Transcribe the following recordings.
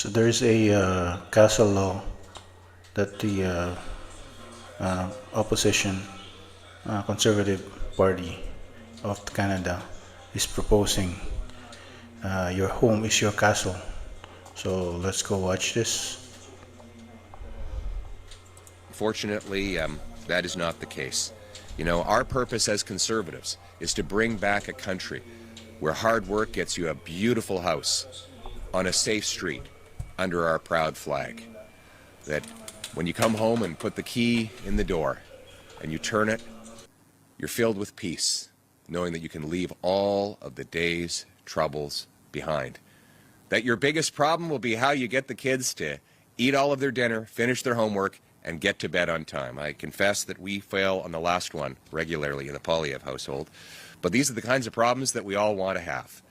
So there's a castle law that the opposition conservative party of Canada is proposing. Your home is your castle. So let's go watch this. Fortunately, that is not the case. You know, our purpose as conservatives is to bring back a country where hard work gets you a beautiful house on a safe street under our proud flag. That when you come home and put the key in the door and you turn it, you're filled with peace, knowing that you can leave all of the day's troubles behind. That your biggest problem will be how you get the kids to eat all of their dinner, finish their homework, and get to bed on time. I confess that we fail on the last one regularly in the Poillievre household, but these are the kinds of problems that we all want to have.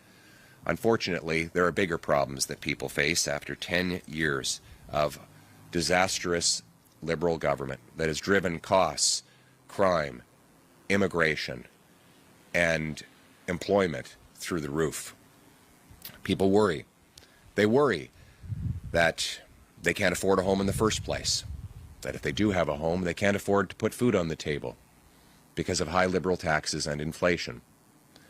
Unfortunately, there are bigger problems that people face after 10 years of disastrous Liberal government that has driven costs, crime, immigration, and employment through the roof. People worry. They worry that they can't afford a home in the first place, that if they do have a home, they can't afford to put food on the table because of high Liberal taxes and inflation.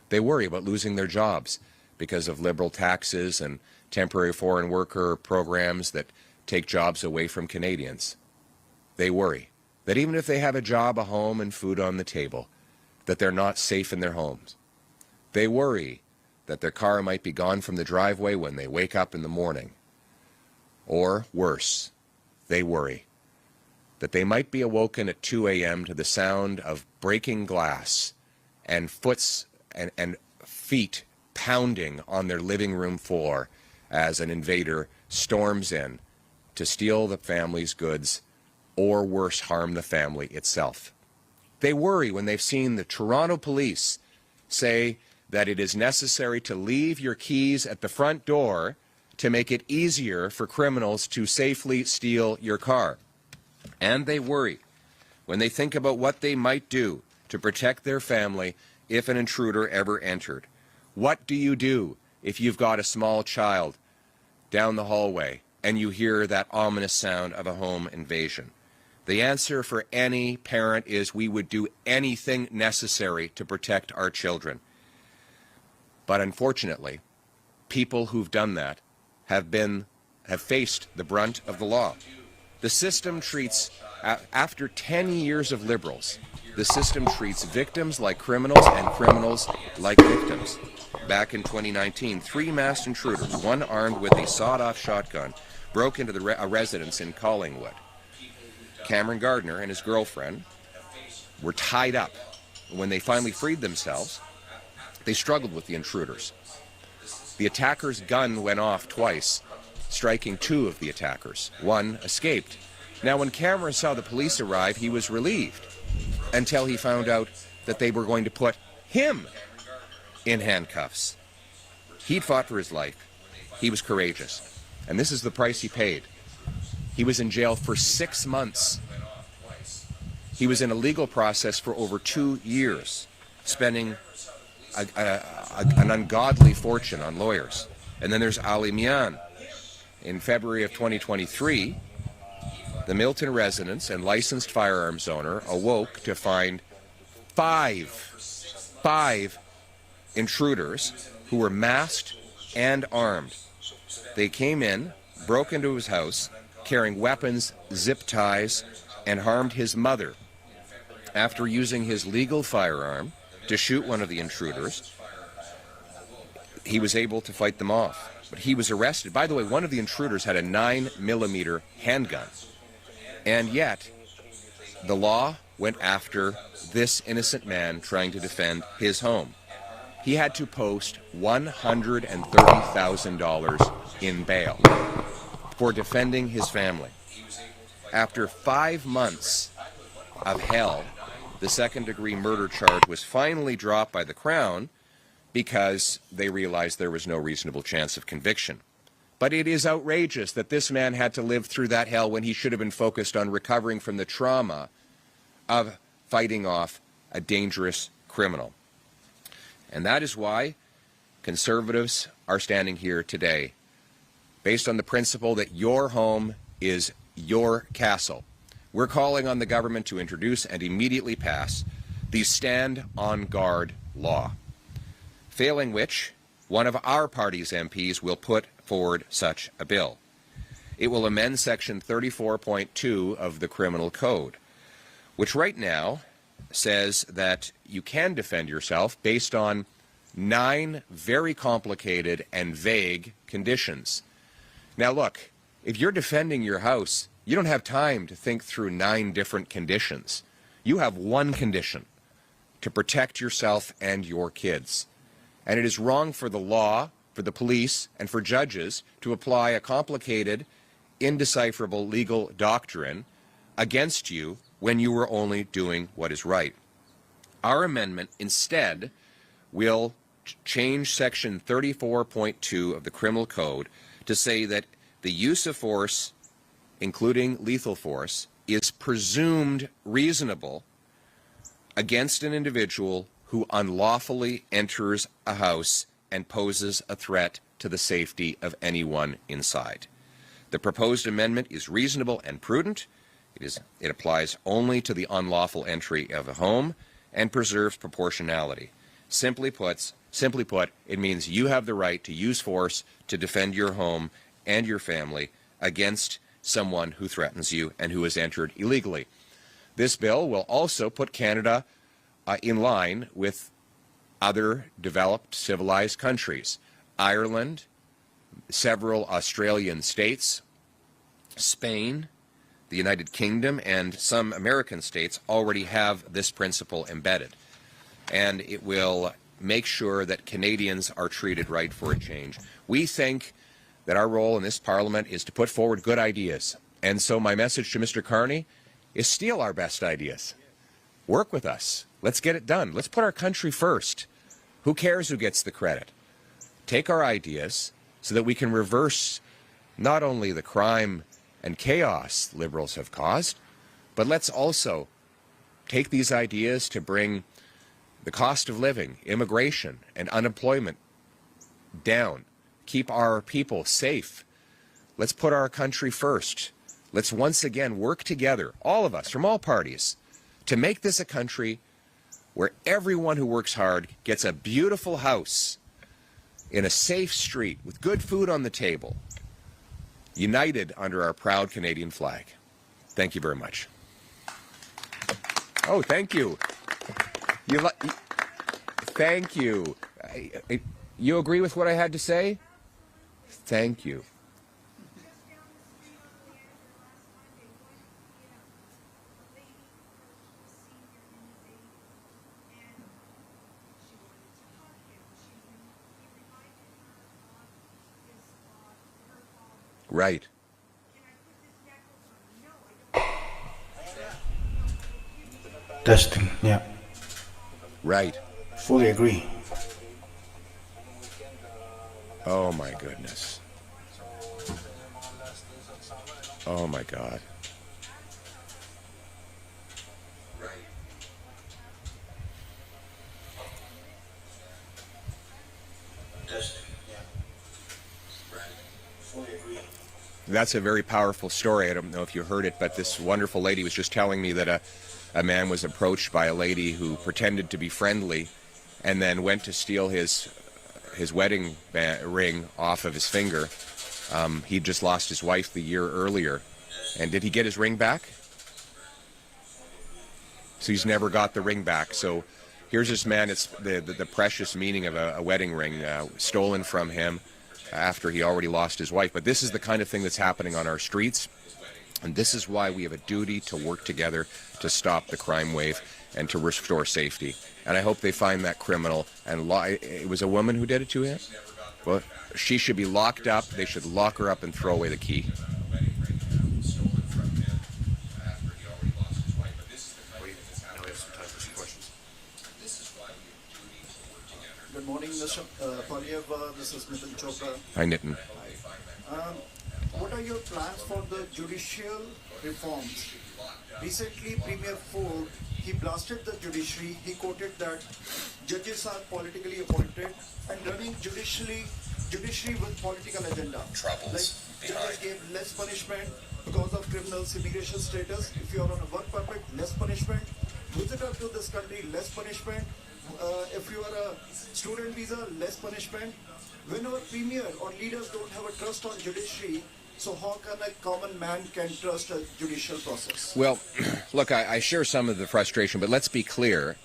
They worry about losing their jobs because of Liberal taxes and temporary foreign worker programs that take jobs away from Canadians. They worry that even if they have a job, a home, and food on the table, that they're not safe in their homes. They worry that their car might be gone from the driveway when they wake up in the morning. Or worse, they worry that they might be awoken at 2 a.m. to the sound of breaking glass and and feet pounding on their living room floor as an invader storms in to steal the family's goods or worse, harm the family itself. They worry when they've seen the Toronto police say that it is necessary to leave your keys at the front door to make it easier for criminals to safely steal your car. And they worry when they think about what they might do to protect their family if an intruder ever entered. What do you do if you've got a small child down the hallway and you hear that ominous sound of a home invasion? The answer for any parent is we would do anything necessary to protect our children. But unfortunately, people who've done that have faced the brunt of the law. The system treats, after 10 years of Liberals, the system treats victims like criminals and criminals like victims. Back in 2019, 3 masked intruders, one armed with a sawed-off shotgun, broke into a residence in Collingwood. Cameron Gardner and his girlfriend were tied up. When they finally freed themselves, they struggled with the intruders. The attacker's gun went off twice, striking 2 of the attackers. One escaped. Now, when Cameron saw the police arrive, he was relieved until he found out that they were going to put him in handcuffs. He'd fought for his life. He was courageous. And this is the price he paid. He was in jail for 6 months. He was in a legal process for over 2 years, spending an ungodly fortune on lawyers. And then there's Ali Mian. In February of 2023, the Milton residence and licensed firearms owner awoke to find five intruders who were masked and armed. They came in, broke into his house, carrying weapons, zip ties, and harmed his mother. After using his legal firearm to shoot one of the intruders, he was able to fight them off. But he was arrested. By the way, one of the intruders had a 9mm handgun. And yet, the law went after this innocent man trying to defend his home. He had to post $130,000 in bail for defending his family. After 5 months of hell, the second-degree murder charge was finally dropped by the Crown because they realized there was no reasonable chance of conviction. But it is outrageous that this man had to live through that hell when he should have been focused on recovering from the trauma of fighting off a dangerous criminal. And that is why conservatives are standing here today based on the principle that your home is your castle. We're calling on the government to introduce and immediately pass the Stand on Guard law, failing which one of our party's MPs will put forward such a bill. It will amend Section 34.2 of the Criminal Code, which right now says that you can defend yourself based on 9 very complicated and vague conditions. Now look, if you're defending your house, you don't have time to think through 9 different conditions. You have one condition: to protect yourself and your kids. And it is wrong for the law, for the police, and for judges to apply a complicated, indecipherable legal doctrine against you when you were only doing what is right. Our amendment instead will change Section 34.2 of the Criminal Code to say that the use of force, including lethal force, is presumed reasonable against an individual who unlawfully enters a house and poses a threat to the safety of anyone inside. The proposed amendment is reasonable and prudent. It applies only to the unlawful entry of a home and preserves proportionality. Simply put, it means you have the right to use force to defend your home and your family against someone who threatens you and who has entered illegally. This bill will also put Canada in line with other developed civilized countries. Ireland, several Australian states, Spain, the United Kingdom, and some American states already have this principle embedded. And it will make sure that Canadians are treated right for a change. We think that our role in this Parliament is to put forward good ideas. And so my message to Mr. Carney is steal our best ideas. Work with us. Let's get it done. Let's put our country first. Who cares who gets the credit? Take our ideas so that we can reverse not only the crime and chaos Liberals have caused, but let's also take these ideas to bring the cost of living, immigration, and unemployment down. Keep our people safe. Let's put our country first. Let's once again work together, all of us, from all parties, to make this a country where everyone who works hard gets a beautiful house in a safe street with good food on the table, united under our proud Canadian flag. Thank you very much. Oh, thank you. Thank you. You agree with what I had to say? Thank you. Right. Testing, yeah. Right. Fully agree. Oh my goodness. Oh my God. That's a very powerful story. I don't know if you heard it, but this wonderful lady was just telling me that a man was approached by a lady who pretended to be friendly and then went to steal his wedding ring off of his finger. He'd just lost his wife the year earlier. And did he get his ring back? So he's never got the ring back. So here's this man, it's the precious meaning of a wedding ring stolen from him after he already lost his wife. But this is the kind of thing that's happening on our streets. And this is why we have a duty to work together to stop the crime wave and to restore safety. And I hope they find that criminal. And it was a woman who did it to him? Well, she should be locked up. They should lock her up and throw away the key. Good morning, Mr. Poillievre. This is Nitin Chopra. Hi, Nitin. What are your plans for the judicial reforms? Recently, Premier Ford, he blasted the judiciary. He quoted that judges are politically appointed and running judicially judiciary with political agenda. Like judges gave less punishment because of criminals' immigration status. If you are on a work permit, less punishment. Visitor to this country, less punishment. If you are a student visa, less punishment. When our premier or leaders don't have a trust on judiciary, so how can a common man can trust a judicial process? Well, look, I share some of the frustration, but let's be clear.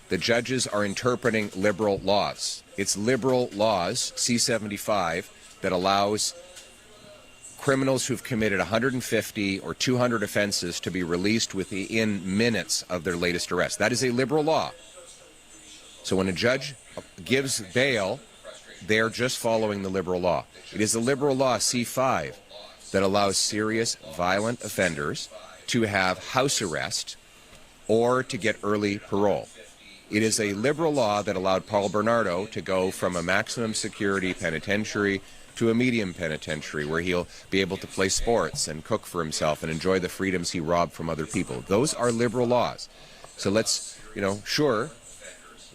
The judges are interpreting liberal laws. It's liberal laws, C-75, that allows criminals who've committed 150 or 200 offenses to be released within minutes of their latest arrest. That is a liberal law. So when a judge gives bail, they're just following the liberal law. It is the liberal law, C-5, that allows serious violent offenders to have house arrest or to get early parole. It is a liberal law that allowed Paul Bernardo to go from a maximum security penitentiary to a medium penitentiary where he'll be able to play sports and cook for himself and enjoy the freedoms he robbed from other people. Those are liberal laws. So let's, sure,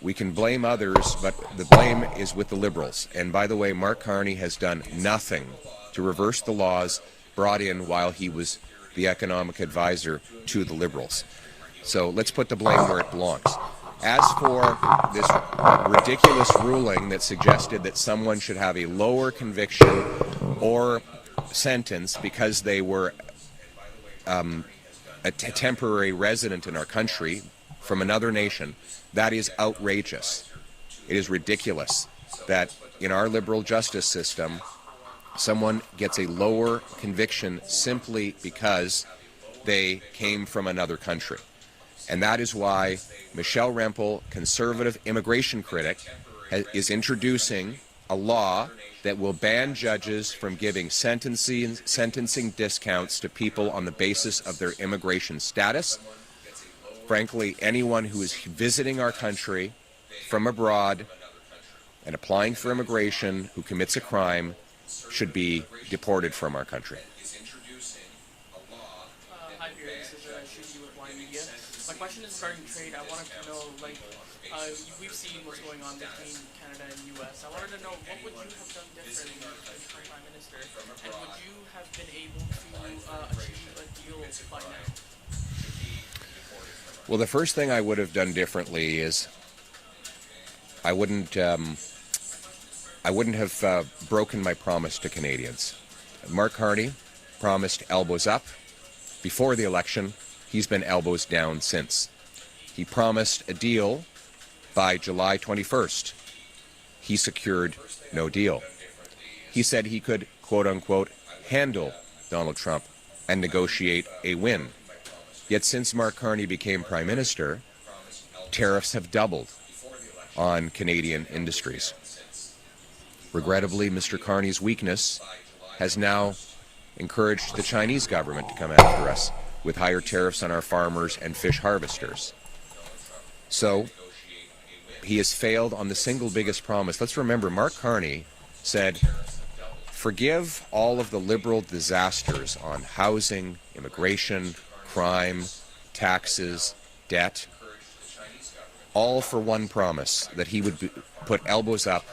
we can blame others, but the blame is with the Liberals. And by the way, Mark Carney has done nothing to reverse the laws brought in while he was the economic advisor to the Liberals. So let's put the blame where it belongs. As for this ridiculous ruling that suggested that someone should have a lower conviction or sentence because they were a temporary resident in our country from another nation, that is outrageous. It is ridiculous that in our liberal justice system, someone gets a lower conviction simply because they came from another country. And that is why Michelle Rempel, conservative immigration critic, is introducing a law that will ban judges from giving sentencing discounts to people on the basis of their immigration status. Frankly, anyone who is visiting our country from abroad and applying for immigration who commits a crime should be deported from our country. Hi, Pierre. This is Shuji with Wine Media. My question is regarding trade. I wanted to know, we've seen what's going on between Canada and U.S. I wanted to know, what would you have done differently as Prime Minister, and would you have been able to achieve a deal by now? Well, the first thing I would have done differently is I wouldn't have broken my promise to Canadians. Mark Carney promised elbows up before the election. He's been elbows down since. He promised a deal by July 21st. He secured no deal. He said he could, quote unquote, handle Donald Trump and negotiate a win. Yet since Mark Carney became Prime Minister, tariffs have doubled on Canadian industries. Regrettably, Mr. Carney's weakness has now encouraged the Chinese government to come after us with higher tariffs on our farmers and fish harvesters. So he has failed on the single biggest promise. Let's remember, Mark Carney said, forgive all of the liberal disasters on housing, immigration, crime, taxes, debt, all for one promise, that he would put elbows up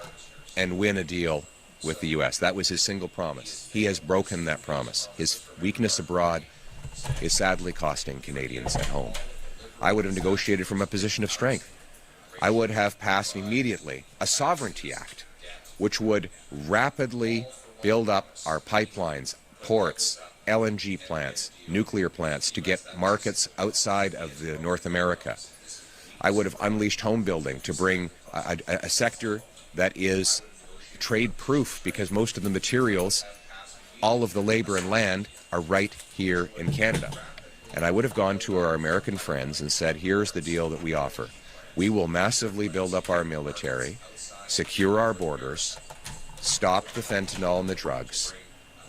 and win a deal with the U.S. That was his single promise. He has broken that promise. His weakness abroad is sadly costing Canadians at home. I would have negotiated from a position of strength. I would have passed immediately a Sovereignty Act, which would rapidly build up our pipelines, ports, LNG plants, nuclear plants to get markets outside of North America. I would have unleashed home building to bring a sector that is trade-proof, because most of the materials, all of the labor and land, are right here in Canada. And I would have gone to our American friends and said, here's the deal that we offer. We will massively build up our military, secure our borders, stop the fentanyl and the drugs.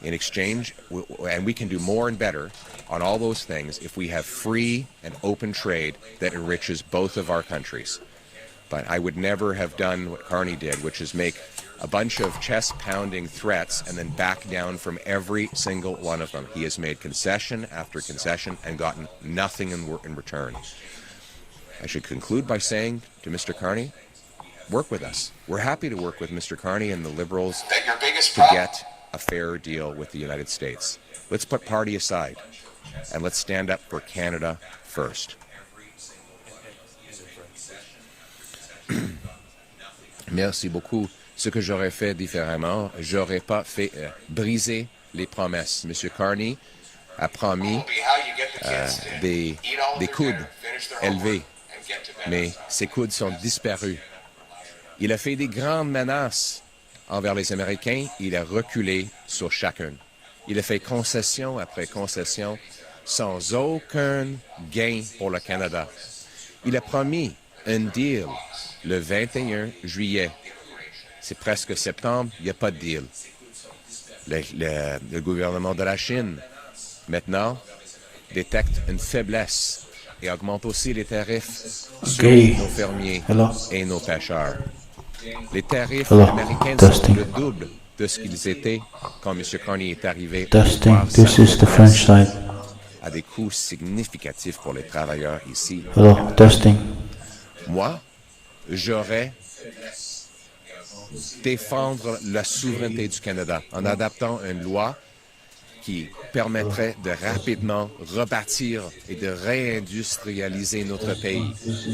In exchange, and we can do more and better on all those things if we have free and open trade that enriches both of our countries. But I would never have done what Carney did, which is make a bunch of chest-pounding threats and then back down from every single one of them. He has made concession after concession and gotten nothing in return. I should conclude by saying to Mr. Carney, work with us. We're happy to work with Mr. Carney and the Liberals That your biggest to problem? get a fair deal with the United States. Let's put party aside and let's stand up for Canada first. Merci beaucoup. Ce que j'aurais fait différemment, j'aurais pas fait briser les promesses. Monsieur Carney a promis Will be how you get the kids to des eat all of their coudes dinner, finish their élevés, homework, and get to bed. mais ces coudes sont disparus. Il a fait des grandes menaces envers les Américains, il a reculé sur chacune. Il a fait concession après concession sans aucun gain pour le Canada. Il a promis un deal le 21 juillet. C'est presque septembre, il n'y a pas de deal. Le gouvernement de la Chine, maintenant, détecte une faiblesse et augmente aussi les tarifs sur Okay. nos fermiers Hello. et nos pêcheurs. Les tarifs Hello. américains Testing. sont le double de ce qu'ils étaient quand M. Carney est arrivé. au Testing. pouvoir. This Ça is the French side. a des coûts significatifs pour les travailleurs ici. Hello. Testing. Moi, j'aurais défendre la souveraineté du Canada en adaptant une loi qui permettrait de rapidement rebâtir et de réindustrialiser notre pays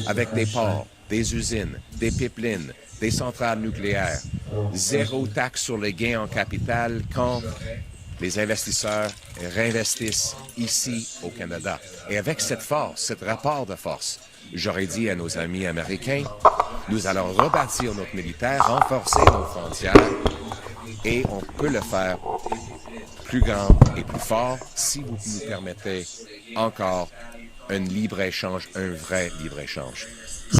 avec des ports, des usines, des pipelines, des centrales nucléaires, zéro taxe sur les gains en capital quand les investisseurs réinvestissent ici au Canada. Et avec cette force, ce rapport de force, j'aurais dit à nos amis américains, nous allons rebâtir notre militaire, renforcer nos frontières et on peut le faire plus grand et plus fort si vous nous permettez encore un libre-échange, un vrai libre-échange.